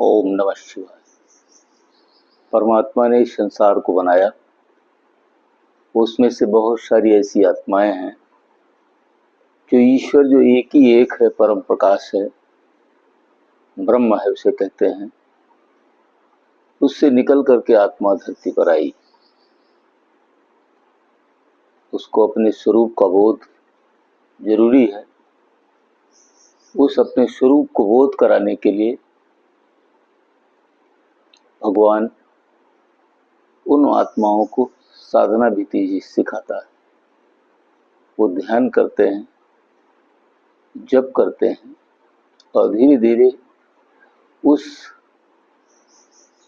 ओम नमः शिवाय। परमात्मा ने इस संसार को बनाया, उसमें से बहुत सारी ऐसी आत्माएं हैं जो ईश्वर जो एक ही एक है, परम प्रकाश है, ब्रह्म है उसे कहते हैं, उससे निकल करके आत्मा धरती पर आई। उसको अपने स्वरूप का बोध जरूरी है। उस अपने स्वरूप को बोध कराने के लिए भगवान उन आत्माओं को साधना विधि सिखाता है। वो ध्यान करते हैं, जप करते हैं और धीरे धीरे उस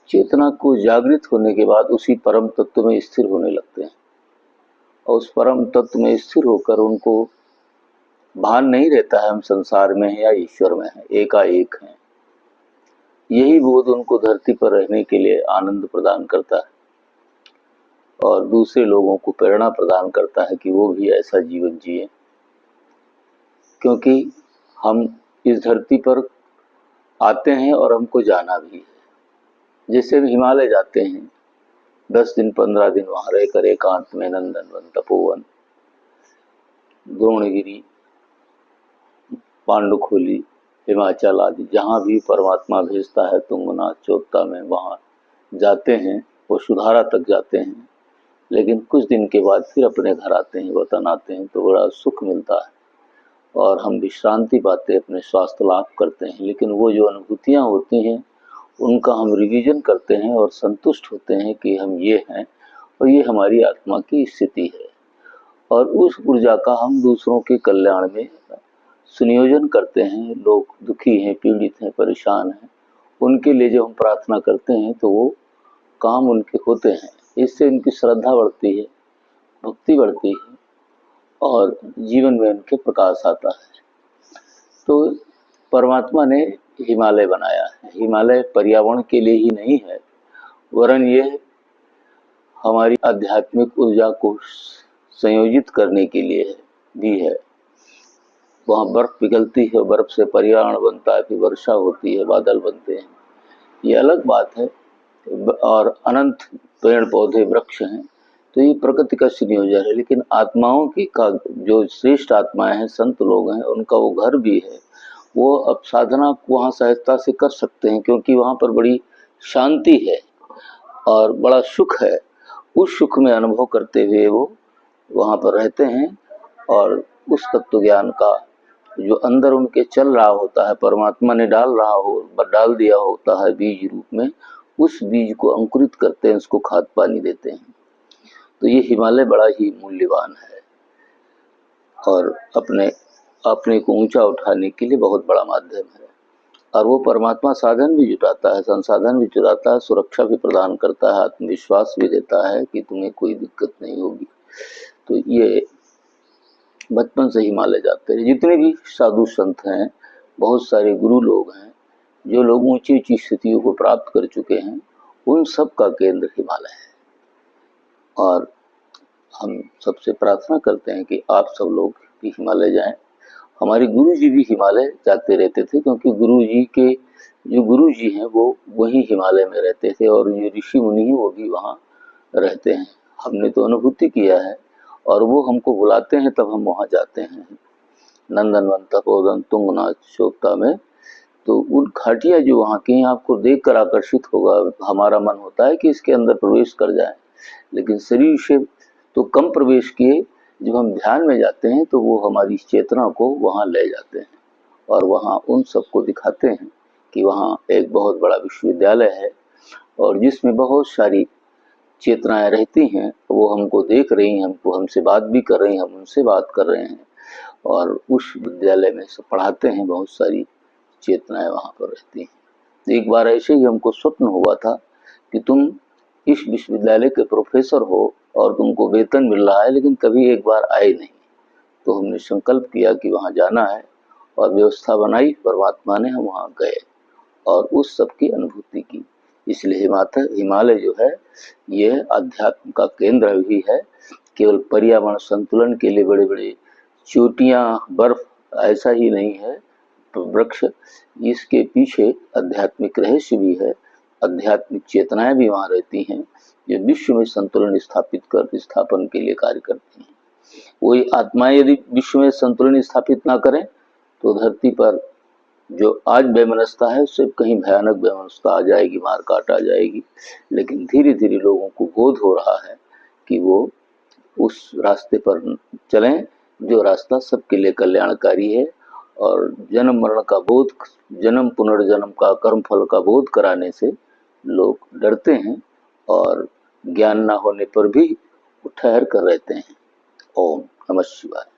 चेतना को जागृत होने के बाद उसी परम तत्व में स्थिर होने लगते हैं। और उस परम तत्व में स्थिर होकर उनको भान नहीं रहता है हम संसार में हैं या ईश्वर में हैं, एकाएक हैं। यही बोध उनको धरती पर रहने के लिए आनंद प्रदान करता है और दूसरे लोगों को प्रेरणा प्रदान करता है कि वो भी ऐसा जीवन जिए। क्योंकि हम इस धरती पर आते हैं और हमको जाना भी है। जैसे भी हिमालय जाते हैं, 10 दिन 15 दिन वहाँ रहकर एकांत में नंदनवन, तपोवन, द्रोणगिरी, पांडुखोली, हिमाचल आदि जहाँ भी परमात्मा भेजता है, तुंगनाथ, चोपता में वहाँ जाते हैं। वो सुधारा तक जाते हैं, लेकिन कुछ दिन के बाद फिर अपने घर आते हैं, वतन आते हैं, तो बड़ा सुख मिलता है और हम विश्रांति पाते, अपने स्वास्थ्य लाभ करते हैं। लेकिन वो जो अनुभूतियाँ होती हैं उनका हम रिवीजन करते हैं और संतुष्ट होते हैं कि हम ये हैं और ये हमारी आत्मा की स्थिति है। और उस ऊर्जा का हम दूसरों के कल्याण में सुनियोजन करते हैं। लोग दुखी हैं, पीड़ित हैं, परेशान हैं, उनके लिए जब हम प्रार्थना करते हैं तो वो काम उनके होते हैं। इससे उनकी श्रद्धा बढ़ती है, भक्ति बढ़ती है और जीवन में उनके प्रकाश आता है। तो परमात्मा ने हिमालय बनाया है। हिमालय पर्यावरण के लिए ही नहीं है, वरन ये हमारी आध्यात्मिक ऊर्जा को संयोजित करने के लिए भी है। वहाँ बर्फ पिघलती है, बर्फ से पर्यावरण बनता है, फिर वर्षा होती है, बादल बनते हैं, ये अलग बात है। और अनंत पेड़ पौधे वृक्ष हैं, तो ये प्रकृति का संयोजन है। लेकिन आत्माओं की का जो श्रेष्ठ आत्माएं हैं, संत लोग हैं, उनका वो घर भी है। वो अब साधना वहाँ सहजता से कर सकते हैं, क्योंकि वहाँ पर बड़ी शांति है और बड़ा सुख है। उस सुख में अनुभव करते हुए वो वहाँ पर रहते हैं और उस तत्व ज्ञान का जो अंदर उनके चल रहा होता है, परमात्मा ने डाल दिया होता है बीज रूप में, उस बीज को अंकुरित करते हैं, उसको खाद पानी देते हैं। तो ये हिमालय बड़ा ही मूल्यवान है और अपने को ऊंचा उठाने के लिए बहुत बड़ा माध्यम है। और वो परमात्मा साधन भी जुटाता है, संसाधन भी जुटाता है, सुरक्षा भी प्रदान करता है, आत्मविश्वास भी देता है कि तुम्हें कोई दिक्कत नहीं होगी। तो ये बचपन से हिमालय जाते हैं। जितने भी साधु संत हैं, बहुत सारे गुरु लोग हैं, जो लोग ऊंची ऊंची स्थितियों को प्राप्त कर चुके हैं, उन सब का केंद्र हिमालय है। और हम सबसे प्रार्थना करते हैं कि आप सब लोग भी हिमालय जाएं। हमारे गुरु जी भी हिमालय जाते रहते थे, क्योंकि गुरु जी के जो गुरु जी हैं वो वही हिमालय में रहते थे और जो ऋषि मुनि हैं वो भी वहाँ रहते हैं। हमने तो अनुभूति किया है और वो हमको बुलाते हैं तब हम वहाँ जाते हैं। नंदनवन, तपोवन, तुंगनाथ, चोपता में, तो उन घाटियाँ जो वहाँ की हैं, आपको देख कर आकर्षित होगा। हमारा मन होता है कि इसके अंदर प्रवेश कर जाएं, लेकिन शरीर से तो कम प्रवेश किए, जब हम ध्यान में जाते हैं तो वो हमारी चेतना को वहाँ ले जाते हैं और वहाँ उन सबको दिखाते हैं कि वहाँ एक बहुत बड़ा विश्वविद्यालय है और जिसमें बहुत सारी चेतनाएं रहती हैं। वो हमको देख रही हैं, हमसे बात भी कर रही हैं, हम उनसे बात कर रहे हैं और उस विद्यालय में सब पढ़ाते हैं। बहुत सारी चेतनाएं वहाँ पर रहती हैं। एक बार ऐसे ही हमको स्वप्न हुआ था कि तुम इस विश्वविद्यालय के प्रोफेसर हो और तुमको वेतन मिल रहा है, लेकिन कभी एक बार आए नहीं। तो हमने संकल्प किया कि वहाँ जाना है और व्यवस्था बनाई परमात्मा ने, हम वहाँ गए और उस सब की अनुभूति की। इसलिए हिमालय जो है ये अध्यात्म का केंद्र भी है। केवल पर्यावरण संतुलन के लिए बड़े बड़े चोटियाँ, बर्फ ऐसा ही नहीं है, वृक्ष, इसके पीछे आध्यात्मिक रहस्य भी है, आध्यात्मिक चेतनाएं भी वहाँ रहती हैं जो विश्व में संतुलन स्थापन के लिए कार्य करती हैं। वही आत्माएं यदि विश्व में संतुलन स्थापित ना करें तो धरती पर जो आज वैमनस्यता है उससे कहीं भयानक वैमनस्यता आ जाएगी, मार काट आ जाएगी। लेकिन धीरे धीरे लोगों को बोध हो रहा है कि वो उस रास्ते पर चलें जो रास्ता सबके लिए कल्याणकारी है। और जन्म मरण का बोध, जन्म पुनर्जन्म का, कर्म फल का बोध कराने से लोग डरते हैं और ज्ञान ना होने पर भी ठहर कर रहते हैं। ओम नमः शिवाय।